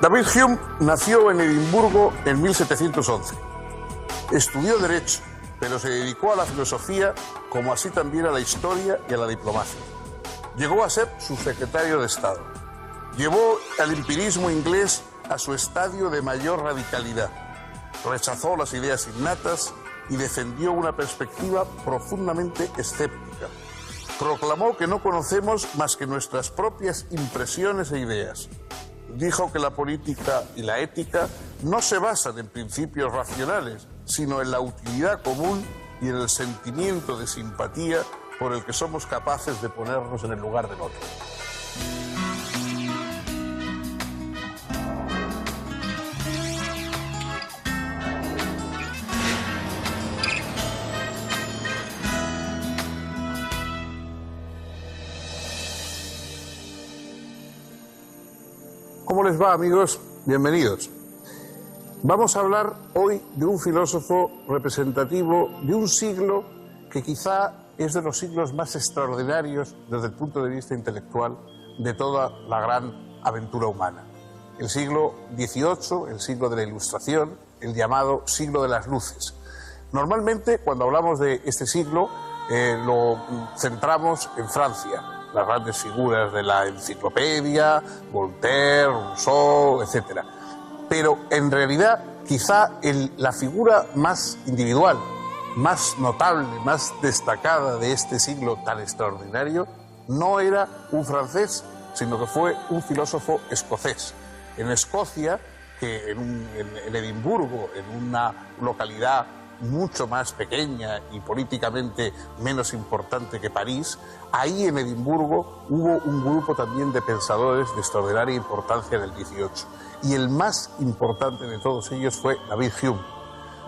David Hume nació en Edimburgo en 1711. Estudió Derecho, pero se dedicó a la filosofía, como así también a la historia y a la diplomacia. Llegó a ser subsecretario de Estado. Llevó el empirismo inglés a su estadio de mayor radicalidad. Rechazó las ideas innatas y defendió una perspectiva profundamente escéptica. Proclamó que no conocemos más que nuestras propias impresiones e ideas. Dijo que la política y la ética no se basan en principios racionales, sino en la utilidad común y en el sentimiento de simpatía por el que somos capaces de ponernos en el lugar del otro. ¿Cómo les va, amigos? Bienvenidos. Vamos a hablar hoy de un filósofo representativo de un siglo que quizá es de los siglos más extraordinarios desde el punto de vista intelectual de toda la gran aventura humana. El siglo XVIII, el siglo de la Ilustración, el llamado siglo de las luces. Normalmente, cuando hablamos de este siglo, lo centramos en Francia. Las grandes figuras de la enciclopedia, Voltaire, Rousseau, etc. Pero en realidad quizá la figura más individual, más notable, más destacada de este siglo tan extraordinario no era un francés, sino que fue un filósofo escocés. En Escocia, que en Edimburgo, en una localidad mucho más pequeña y políticamente menos importante que París, ahí en Edimburgo hubo un grupo también de pensadores de extraordinaria importancia en el XVIII. Y el más importante de todos ellos fue David Hume.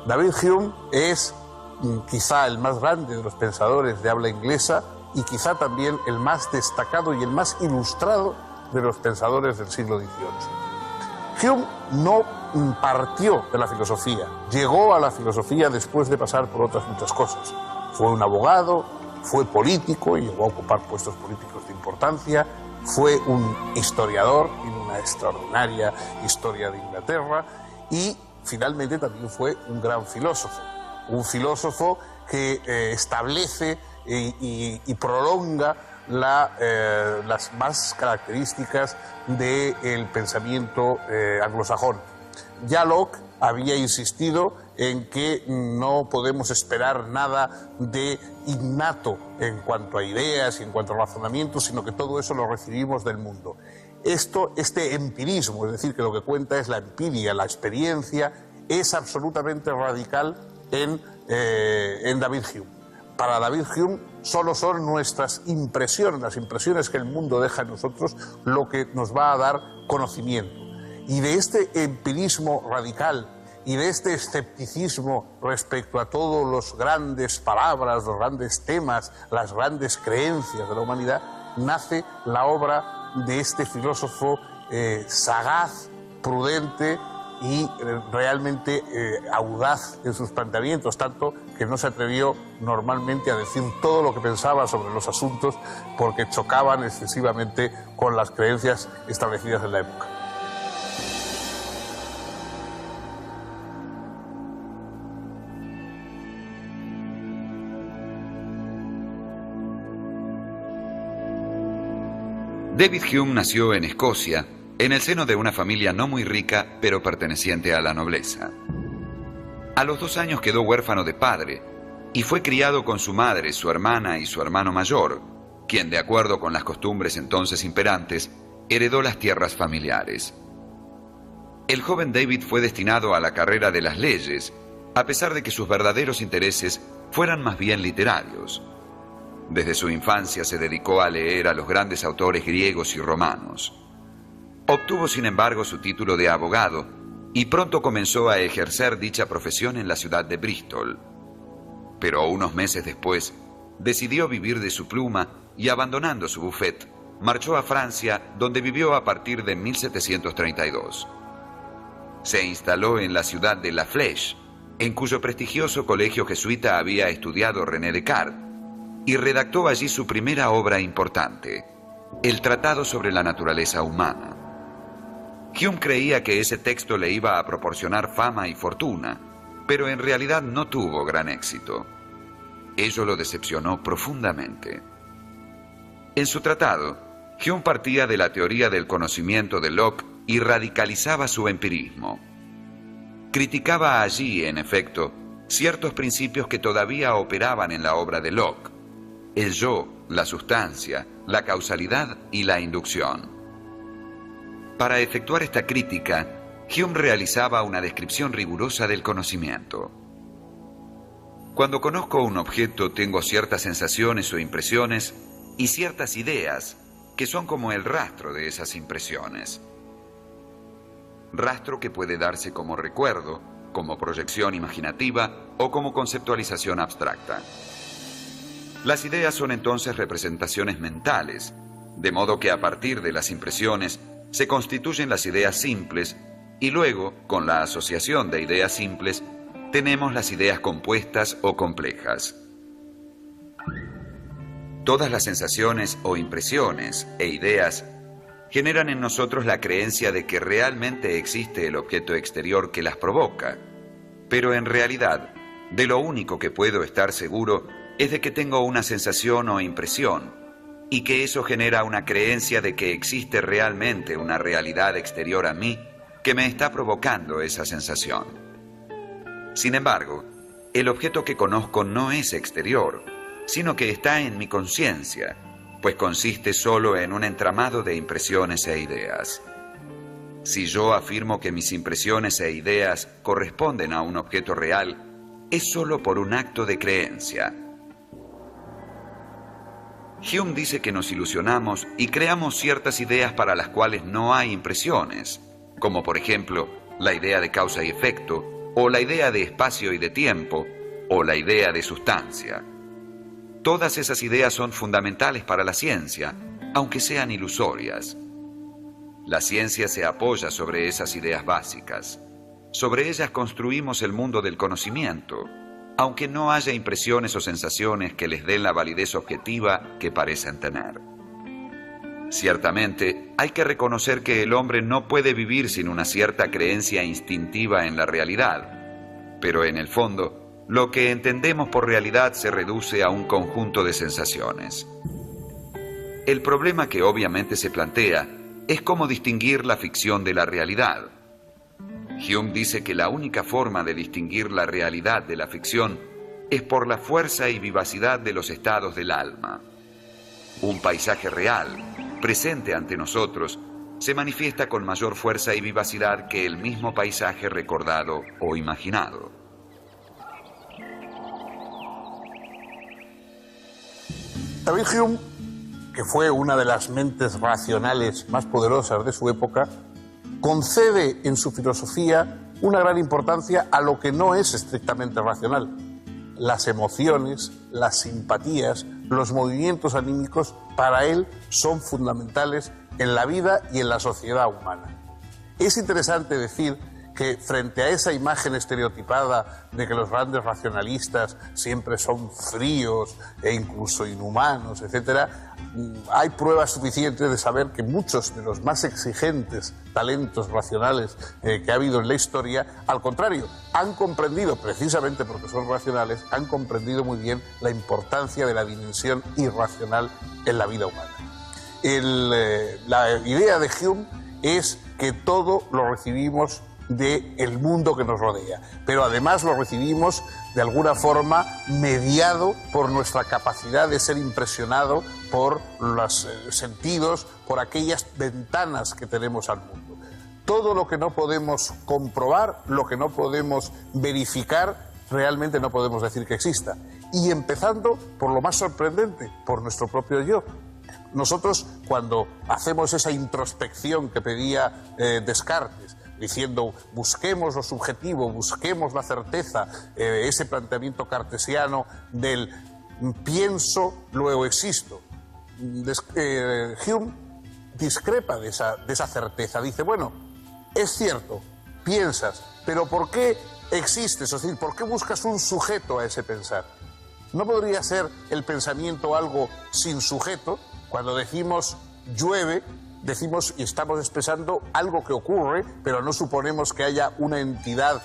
David Hume es quizá el más grande de los pensadores de habla inglesa y quizá también el más destacado y el más ilustrado de los pensadores del siglo XVIII. Hume no partió de la filosofía, llegó a la filosofía después de pasar por otras muchas cosas. Fue un abogado, fue político y llegó a ocupar puestos políticos de importancia, fue un historiador en una extraordinaria historia de Inglaterra y finalmente también fue un gran filósofo. Un filósofo que establece y prolonga las más características del pensamiento anglosajón. Ya Locke había insistido en que no podemos esperar nada de innato en cuanto a ideas y en cuanto a razonamientos, sino que todo eso lo recibimos del mundo. Este empirismo, es decir, que lo que cuenta es la empiria, la experiencia, es absolutamente radical en David Hume. Para David Hume solo son nuestras impresiones, las impresiones que el mundo deja en nosotros, lo que nos va a dar conocimiento. Y de este empirismo radical y de este escepticismo respecto a todos los grandes palabras, los grandes temas, las grandes creencias de la humanidad, nace la obra de este filósofo sagaz, prudente y realmente audaz en sus planteamientos, tanto que no se atrevió normalmente a decir todo lo que pensaba sobre los asuntos porque chocaban excesivamente con las creencias establecidas en la época. David Hume nació en Escocia, en el seno de una familia no muy rica, pero perteneciente a la nobleza. A los 2 años quedó huérfano de padre y fue criado con su madre, su hermana y su hermano mayor, quien, de acuerdo con las costumbres entonces imperantes, heredó las tierras familiares. El joven David fue destinado a la carrera de las leyes, a pesar de que sus verdaderos intereses fueran más bien literarios. Desde su infancia se dedicó a leer a los grandes autores griegos y romanos. Obtuvo, sin embargo, su título de abogado y pronto comenzó a ejercer dicha profesión en la ciudad de Bristol. Pero unos meses después, decidió vivir de su pluma y, abandonando su bufete, marchó a Francia, donde vivió a partir de 1732. Se instaló en la ciudad de La Flèche, en cuyo prestigioso colegio jesuita había estudiado René Descartes, y redactó allí su primera obra importante, el Tratado sobre la naturaleza humana. Hume creía que ese texto le iba a proporcionar fama y fortuna, pero en realidad no tuvo gran éxito. Ello lo decepcionó profundamente. En su tratado, Hume partía de la teoría del conocimiento de Locke y radicalizaba su empirismo. Criticaba allí, en efecto, ciertos principios que todavía operaban en la obra de Locke: el yo, la sustancia, la causalidad y la inducción. Para efectuar esta crítica, Hume realizaba una descripción rigurosa del conocimiento. Cuando conozco un objeto, tengo ciertas sensaciones o impresiones y ciertas ideas que son como el rastro de esas impresiones. Rastro que puede darse como recuerdo, como proyección imaginativa o como conceptualización abstracta. Las ideas son entonces representaciones mentales, de modo que a partir de las impresiones se constituyen las ideas simples y luego, con la asociación de ideas simples, tenemos las ideas compuestas o complejas. Todas las sensaciones o impresiones e ideas generan en nosotros la creencia de que realmente existe el objeto exterior que las provoca, pero en realidad, de lo único que puedo estar seguro es de que tengo una sensación o impresión, y que eso genera una creencia de que existe realmente una realidad exterior a mí que me está provocando esa sensación. Sin embargo, el objeto que conozco no es exterior, sino que está en mi conciencia, pues consiste solo en un entramado de impresiones e ideas. Si yo afirmo que mis impresiones e ideas corresponden a un objeto real, es solo por un acto de creencia. Hume dice que nos ilusionamos y creamos ciertas ideas para las cuales no hay impresiones, como por ejemplo la idea de causa y efecto, o la idea de espacio y de tiempo, o la idea de sustancia. Todas esas ideas son fundamentales para la ciencia, aunque sean ilusorias. La ciencia se apoya sobre esas ideas básicas. Sobre ellas construimos el mundo del conocimiento, aunque no haya impresiones o sensaciones que les den la validez objetiva que parecen tener. Ciertamente, hay que reconocer que el hombre no puede vivir sin una cierta creencia instintiva en la realidad, pero en el fondo, lo que entendemos por realidad se reduce a un conjunto de sensaciones. El problema que obviamente se plantea es cómo distinguir la ficción de la realidad. Hume dice que la única forma de distinguir la realidad de la ficción es por la fuerza y vivacidad de los estados del alma. Un paisaje real, presente ante nosotros, se manifiesta con mayor fuerza y vivacidad que el mismo paisaje recordado o imaginado. David Hume, que fue una de las mentes racionales más poderosas de su época, concede en su filosofía una gran importancia a lo que no es estrictamente racional. Las emociones, las simpatías, los movimientos anímicos, para él son fundamentales en la vida y en la sociedad humana. Es interesante decir que frente a esa imagen estereotipada de que los grandes racionalistas siempre son fríos e incluso inhumanos, etc., hay pruebas suficientes de saber que muchos de los más exigentes talentos racionales que ha habido en la historia, al contrario, han comprendido, precisamente porque son racionales, han comprendido muy bien la importancia de la dimensión irracional en la vida humana. La idea de Hume es que todo lo recibimos del mundo que nos rodea, pero además lo recibimos de alguna forma mediado por nuestra capacidad de ser impresionado por los sentidos, por aquellas ventanas que tenemos al mundo. Todo lo que no podemos comprobar, lo que no podemos verificar, realmente no podemos decir que exista. Y empezando por lo más sorprendente, por nuestro propio yo. Nosotros, cuando hacemos esa introspección que pedía Descartes, diciendo busquemos lo subjetivo, busquemos la certeza, ese planteamiento cartesiano del pienso, luego existo. Hume discrepa de esa certeza, dice, bueno, es cierto, piensas, pero ¿por qué existes? Es decir, ¿por qué buscas un sujeto a ese pensar? ¿No podría ser el pensamiento algo sin sujeto? Cuando decimos llueve, decimos y estamos expresando algo que ocurre, pero no suponemos que haya una entidad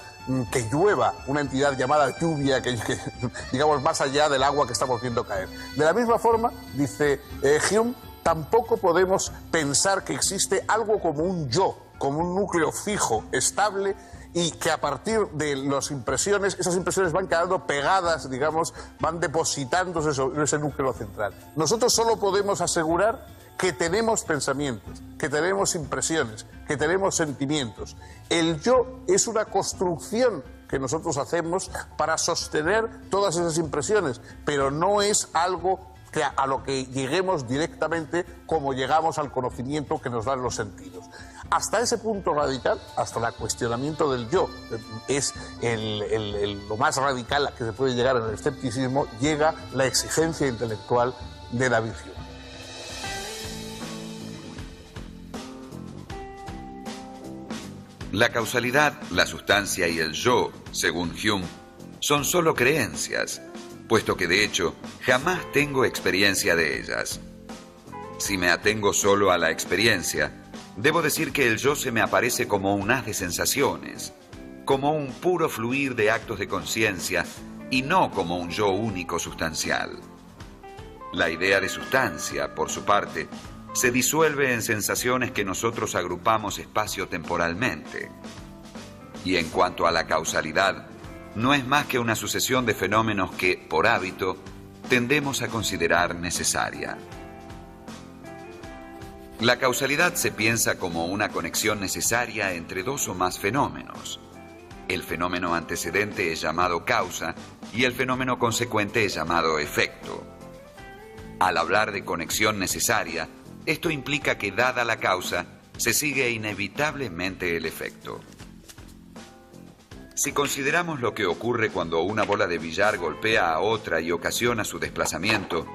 que llueva, una entidad llamada lluvia, que digamos más allá del agua que estamos viendo caer. De la misma forma, dice Hume, tampoco podemos pensar que existe algo como un yo, como un núcleo fijo, estable, y que a partir de las impresiones, esas impresiones van quedando pegadas, digamos, van depositándose sobre ese núcleo central. Nosotros solo podemos asegurar que tenemos pensamientos, que tenemos impresiones, que tenemos sentimientos. El yo es una construcción que nosotros hacemos para sostener todas esas impresiones, pero no es algo que a lo que lleguemos directamente como llegamos al conocimiento que nos dan los sentidos. Hasta ese punto radical, hasta el cuestionamiento del yo, es lo más radical que se puede llegar en el escepticismo, llega la exigencia intelectual de David Hume. La causalidad, la sustancia y el yo, según Hume, son solo creencias, puesto que de hecho jamás tengo experiencia de ellas. Si me atengo solo a la experiencia, debo decir que el yo se me aparece como un haz de sensaciones, como un puro fluir de actos de conciencia y no como un yo único sustancial. La idea de sustancia, por su parte, se disuelve en sensaciones que nosotros agrupamos espacio-temporalmente. Y en cuanto a la causalidad, no es más que una sucesión de fenómenos que, por hábito, tendemos a considerar necesaria. La causalidad se piensa como una conexión necesaria entre dos o más fenómenos. El fenómeno antecedente es llamado causa y el fenómeno consecuente es llamado efecto. Al hablar de conexión necesaria, esto implica que, dada la causa, se sigue inevitablemente el efecto. Si consideramos lo que ocurre cuando una bola de billar golpea a otra y ocasiona su desplazamiento,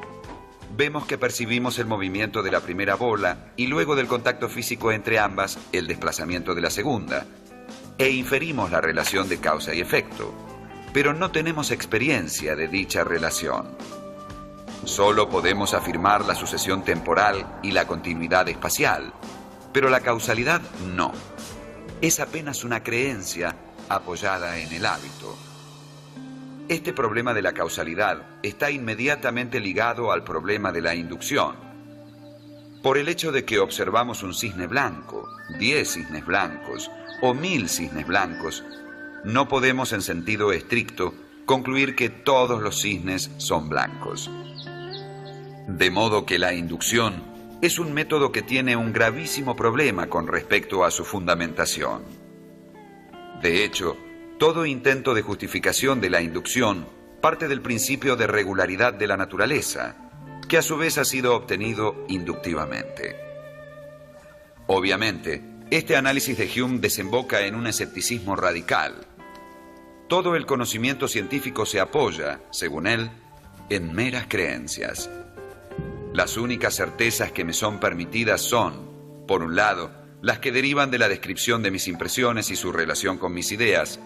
vemos que percibimos el movimiento de la primera bola y luego del contacto físico entre ambas, el desplazamiento de la segunda, e inferimos la relación de causa y efecto, pero no tenemos experiencia de dicha relación. Solo podemos afirmar la sucesión temporal y la continuidad espacial, pero la causalidad no. Es apenas una creencia apoyada en el hábito. Este problema de la causalidad está inmediatamente ligado al problema de la inducción. Por el hecho de que observamos un cisne blanco, 10 cisnes blancos o 1000 cisnes blancos, no podemos en sentido estricto concluir que todos los cisnes son blancos. De modo que la inducción es un método que tiene un gravísimo problema con respecto a su fundamentación. De hecho, todo intento de justificación de la inducción parte del principio de regularidad de la naturaleza, que a su vez ha sido obtenido inductivamente. Obviamente, este análisis de Hume desemboca en un escepticismo radical. Todo el conocimiento científico se apoya, según él, en meras creencias. Las únicas certezas que me son permitidas son, por un lado, las que derivan de la descripción de mis impresiones y su relación con mis ideas,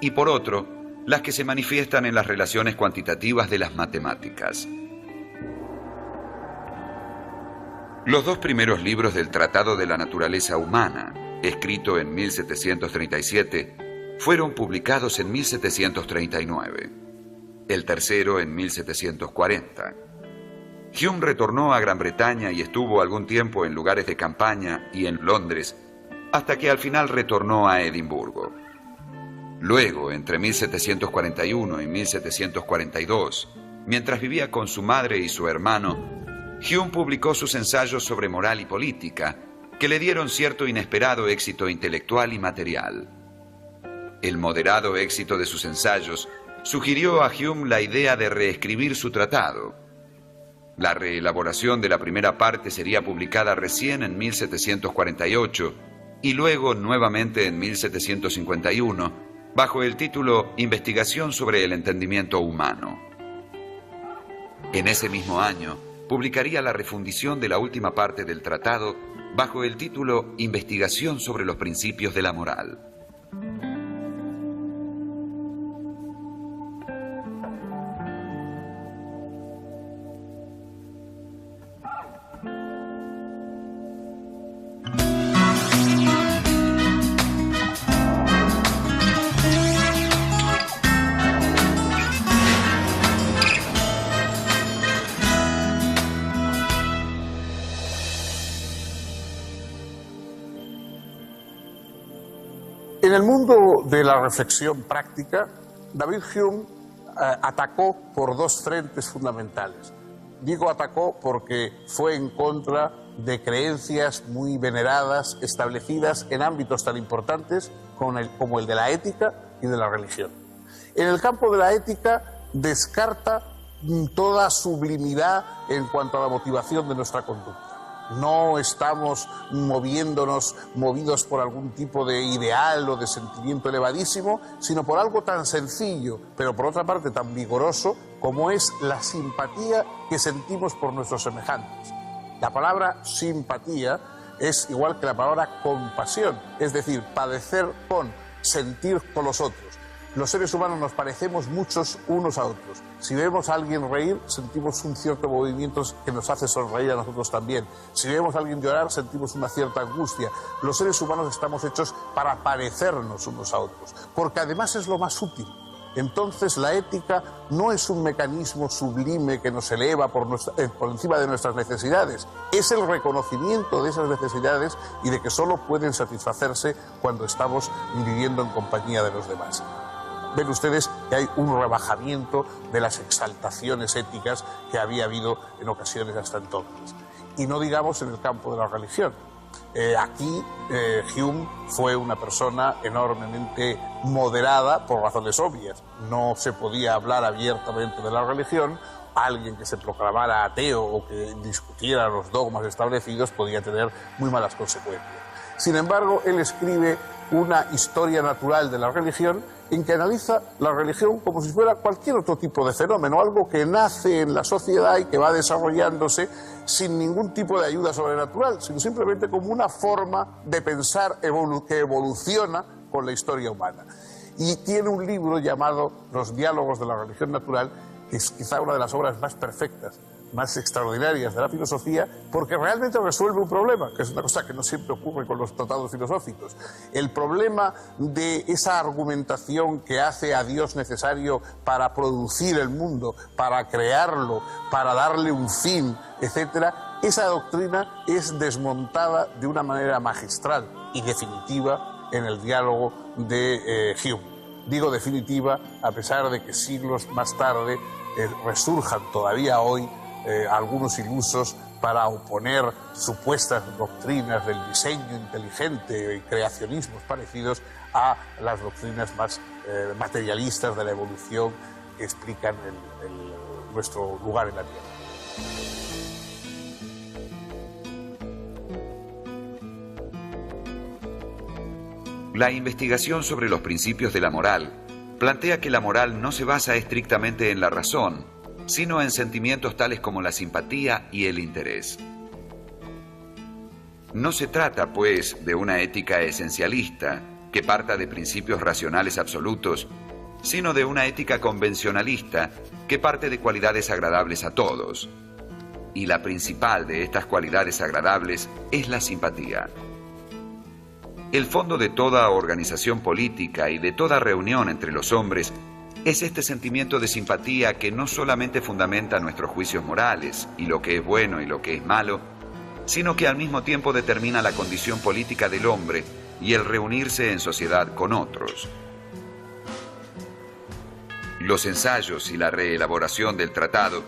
y por otro, las que se manifiestan en las relaciones cuantitativas de las matemáticas. Los dos primeros libros del Tratado de la Naturaleza Humana, escrito en 1737, fueron publicados en 1739. El tercero en 1740. Hume retornó a Gran Bretaña y estuvo algún tiempo en lugares de campaña y en Londres, hasta que al final retornó a Edimburgo. Luego, entre 1741 y 1742, mientras vivía con su madre y su hermano, Hume publicó sus ensayos sobre moral y política, que le dieron cierto inesperado éxito intelectual y material. El moderado éxito de sus ensayos sugirió a Hume la idea de reescribir su tratado. La reelaboración de la primera parte sería publicada recién en 1748 y luego nuevamente en 1751, bajo el título Investigación sobre el entendimiento humano. En ese mismo año, publicaría la refundición de la última parte del tratado bajo el título Investigación sobre los principios de la moral. En el mundo de la reflexión práctica, David Hume atacó por dos frentes fundamentales. Digo atacó porque fue en contra de creencias muy veneradas, establecidas en ámbitos tan importantes como el de la ética y de la religión. En el campo de la ética descarta toda sublimidad en cuanto a la motivación de nuestra conducta. No estamos movidos por algún tipo de ideal o de sentimiento elevadísimo, sino por algo tan sencillo, pero por otra parte tan vigoroso, como es la simpatía que sentimos por nuestros semejantes. La palabra simpatía es igual que la palabra compasión, es decir, padecer con, sentir con los otros. Los seres humanos nos parecemos muchos unos a otros. Si vemos a alguien reír, sentimos un cierto movimiento que nos hace sonreír a nosotros también. Si vemos a alguien llorar, sentimos una cierta angustia. Los seres humanos estamos hechos para parecernos unos a otros, porque además es lo más útil. Entonces la ética no es un mecanismo sublime que nos eleva por encima de nuestras necesidades. Es el reconocimiento de esas necesidades y de que solo pueden satisfacerse cuando estamos viviendo en compañía de los demás. Ven ustedes que hay un rebajamiento de las exaltaciones éticas que había habido en ocasiones hasta entonces. Y no digamos en el campo de la religión. Aquí Hume fue una persona enormemente moderada por razones obvias. No se podía hablar abiertamente de la religión. Alguien que se proclamara ateo o que discutiera los dogmas establecidos podía tener muy malas consecuencias. Sin embargo, él escribe una historia natural de la religión en que analiza la religión como si fuera cualquier otro tipo de fenómeno, algo que nace en la sociedad y que va desarrollándose sin ningún tipo de ayuda sobrenatural, sino simplemente como una forma de pensar que evoluciona con la historia humana. Y tiene un libro llamado Los diálogos de la religión natural, que es quizá una de las obras más perfectas, más extraordinarias de la filosofía, porque realmente resuelve un problema, que es una cosa que no siempre ocurre con los tratados filosóficos. El problema de esa argumentación que hace a Dios necesario para producir el mundo, para crearlo, para darle un fin, etcétera, esa doctrina es desmontada de una manera magistral y definitiva en el diálogo de Hume. Digo definitiva a pesar de que siglos más tarde resurjan todavía hoy algunos ilusos para oponer supuestas doctrinas del diseño inteligente y creacionismos parecidos a las doctrinas más materialistas de la evolución que explican nuestro lugar en la Tierra. La investigación sobre los principios de la moral plantea que la moral no se basa estrictamente en la razón, sino en sentimientos tales como la simpatía y el interés. No se trata, pues, de una ética esencialista que parta de principios racionales absolutos, sino de una ética convencionalista que parte de cualidades agradables a todos. Y la principal de estas cualidades agradables es la simpatía. El fondo de toda organización política y de toda reunión entre los hombres es este sentimiento de simpatía que no solamente fundamenta nuestros juicios morales y lo que es bueno y lo que es malo, sino que al mismo tiempo determina la condición política del hombre y el reunirse en sociedad con otros. Los ensayos y la reelaboración del tratado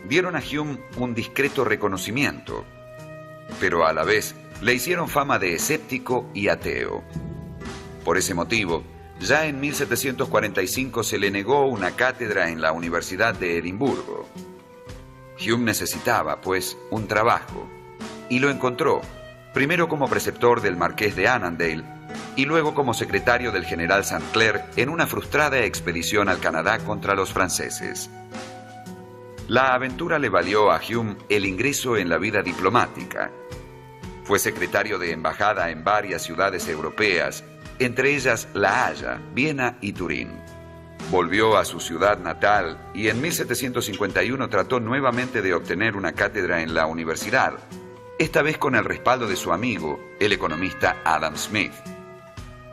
dieron a Hume un discreto reconocimiento, pero a la vez le hicieron fama de escéptico y ateo. Por ese motivo, ya en 1745 se le negó una cátedra en la Universidad de Edimburgo. Hume necesitaba, pues, un trabajo, y lo encontró, primero como preceptor del marqués de Annandale y luego como secretario del general St. Clair en una frustrada expedición al Canadá contra los franceses. La aventura le valió a Hume el ingreso en la vida diplomática. Fue secretario de embajada en varias ciudades europeas, entre ellas La Haya, Viena y Turín. Volvió a su ciudad natal y en 1751 trató nuevamente de obtener una cátedra en la universidad, esta vez con el respaldo de su amigo, el economista Adam Smith.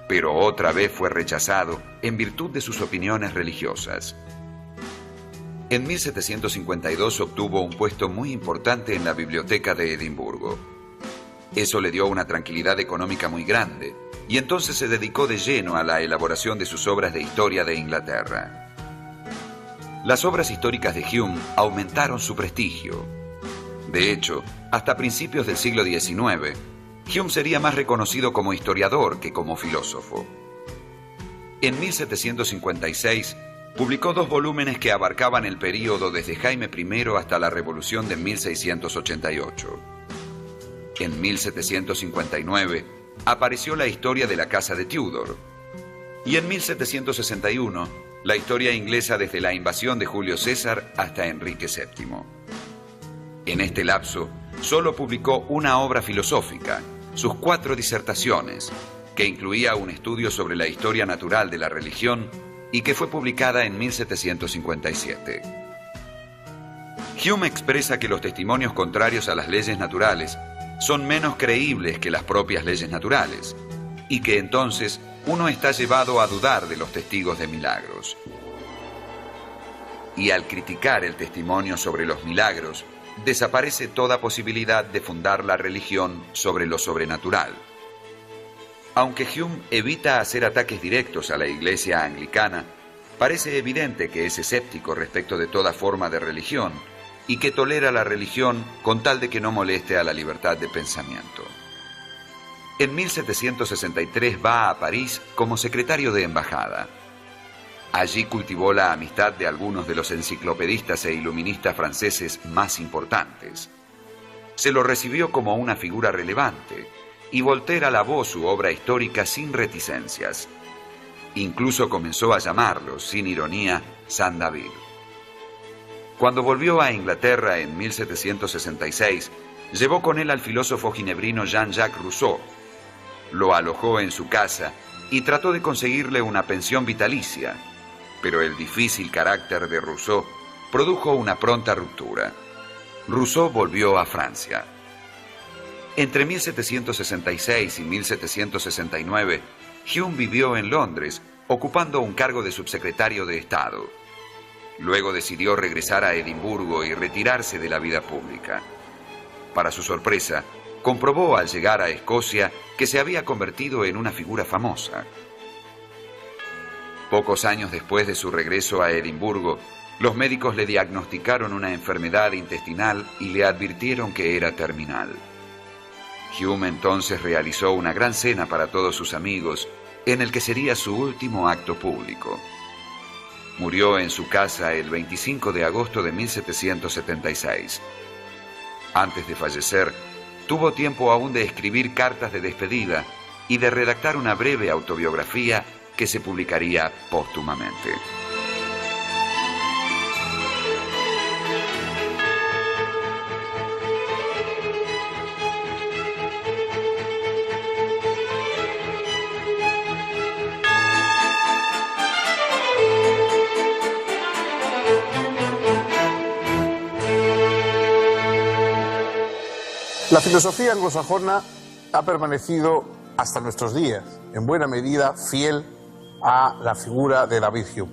Pero otra vez fue rechazado en virtud de sus opiniones religiosas. En 1752 obtuvo un puesto muy importante en la biblioteca de Edimburgo. Eso le dio una tranquilidad económica muy grande, y entonces se dedicó de lleno a la elaboración de sus obras de historia de Inglaterra. Las obras históricas de Hume aumentaron su prestigio. De hecho, hasta principios del siglo XIX, Hume sería más reconocido como historiador que como filósofo. En 1756, publicó 2 volúmenes que abarcaban el período desde Jaime I hasta la Revolución de 1688. En 1759, apareció la historia de la Casa de Tudor. Y en 1761, la historia inglesa desde la invasión de Julio César hasta Enrique VII. En este lapso, solo publicó una obra filosófica, sus 4 disertaciones, que incluía un estudio sobre la historia natural de la religión y que fue publicada en 1757. Hume expresa que los testimonios contrarios a las leyes naturales son menos creíbles que las propias leyes naturales, y que entonces uno está llevado a dudar de los testigos de milagros. Y al criticar el testimonio sobre los milagros, desaparece toda posibilidad de fundar la religión sobre lo sobrenatural. Aunque Hume evita hacer ataques directos a la Iglesia anglicana, parece evidente que es escéptico respecto de toda forma de religión y que tolera la religión con tal de que no moleste a la libertad de pensamiento. En 1763 va a París como secretario de embajada. Allí cultivó la amistad de algunos de los enciclopedistas e iluministas franceses más importantes. Se lo recibió como una figura relevante y Voltaire alabó su obra histórica sin reticencias. Incluso comenzó a llamarlo, sin ironía, Saint David. Cuando volvió a Inglaterra en 1766, llevó con él al filósofo ginebrino Jean-Jacques Rousseau. Lo alojó en su casa y trató de conseguirle una pensión vitalicia, pero el difícil carácter de Rousseau produjo una pronta ruptura. Rousseau volvió a Francia. Entre 1766 y 1769, Hume vivió en Londres, ocupando un cargo de subsecretario de Estado. Luego decidió regresar a Edimburgo y retirarse de la vida pública. Para su sorpresa, comprobó al llegar a Escocia que se había convertido en una figura famosa. Pocos años después de su regreso a Edimburgo, los médicos le diagnosticaron una enfermedad intestinal y le advirtieron que era terminal. Hume entonces realizó una gran cena para todos sus amigos, en el que sería su último acto público. Murió en su casa el 25 de agosto de 1776. Antes de fallecer, tuvo tiempo aún de escribir cartas de despedida y de redactar una breve autobiografía que se publicaría póstumamente. La filosofía anglosajona ha permanecido hasta nuestros días, en buena medida, fiel a la figura de David Hume.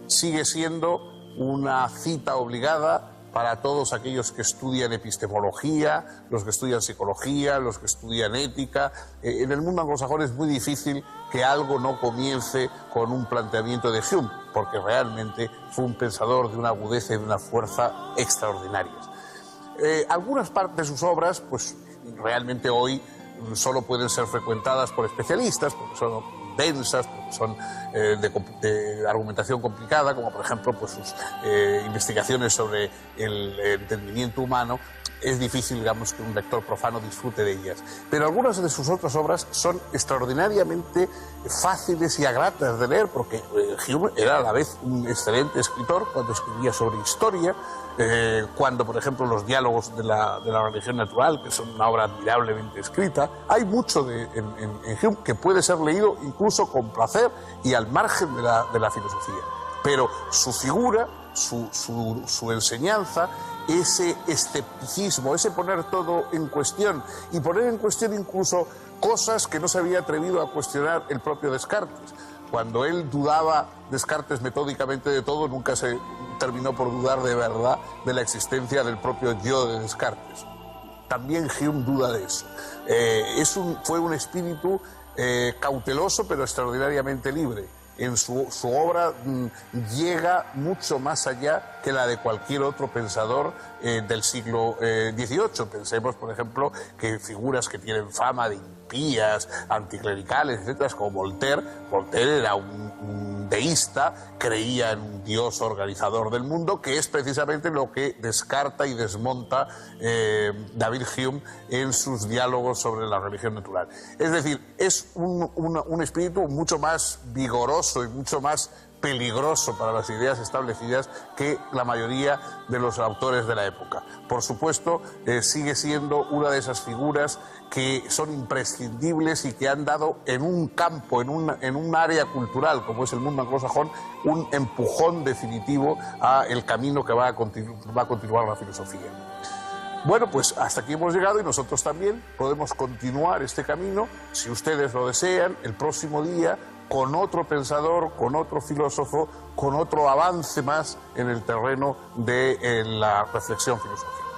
Sigue siendo una cita obligada para todos aquellos que estudian epistemología, los que estudian psicología, los que estudian ética. En el mundo anglosajón es muy difícil que algo no comience con un planteamiento de Hume, porque realmente fue un pensador de una agudeza y de una fuerza extraordinarias. Algunas partes de sus obras, pues realmente hoy solo pueden ser frecuentadas por especialistas, porque son densas, porque son de argumentación complicada, como por ejemplo pues sus investigaciones sobre el entendimiento humano. Es difícil, digamos, que un lector profano disfrute de ellas. Pero algunas de sus otras obras son extraordinariamente fáciles y gratas de leer, porque Hume era a la vez un excelente escritor cuando escribía sobre historia, cuando, por ejemplo, los diálogos de la religión natural, que son una obra admirablemente escrita. Hay mucho en Hume que puede ser leído incluso con placer y al margen de la filosofía. Pero su figura, su enseñanza, ese escepticismo, ese poner todo en cuestión y poner en cuestión incluso cosas que no se había atrevido a cuestionar el propio Descartes. Cuando él dudaba, Descartes, metódicamente de todo, nunca se terminó por dudar de verdad de la existencia del propio yo de Descartes. También Hume duda de eso. Fue un espíritu cauteloso pero extraordinariamente libre. En su obra llega mucho más allá que la de cualquier otro pensador del siglo XVIII. Pensemos, por ejemplo, que figuras que tienen fama de impías, anticlericales, etcétera, como Voltaire. Voltaire era un deísta, creía en un Dios organizador del mundo, que es precisamente lo que descarta y desmonta David Hume en sus diálogos sobre la religión natural. Es decir, es un espíritu mucho más vigoroso y mucho más peligroso para las ideas establecidas que la mayoría de los autores de la época. Por supuesto, sigue siendo una de esas figuras que son imprescindibles y que han dado en un campo, en un área cultural como es el mundo anglosajón, un empujón definitivo a el camino que va a continuar la filosofía. Bueno, pues hasta aquí hemos llegado y nosotros también podemos continuar este camino, si ustedes lo desean, el próximo día, con otro pensador, con otro filósofo, con otro avance más en el terreno de la reflexión filosófica.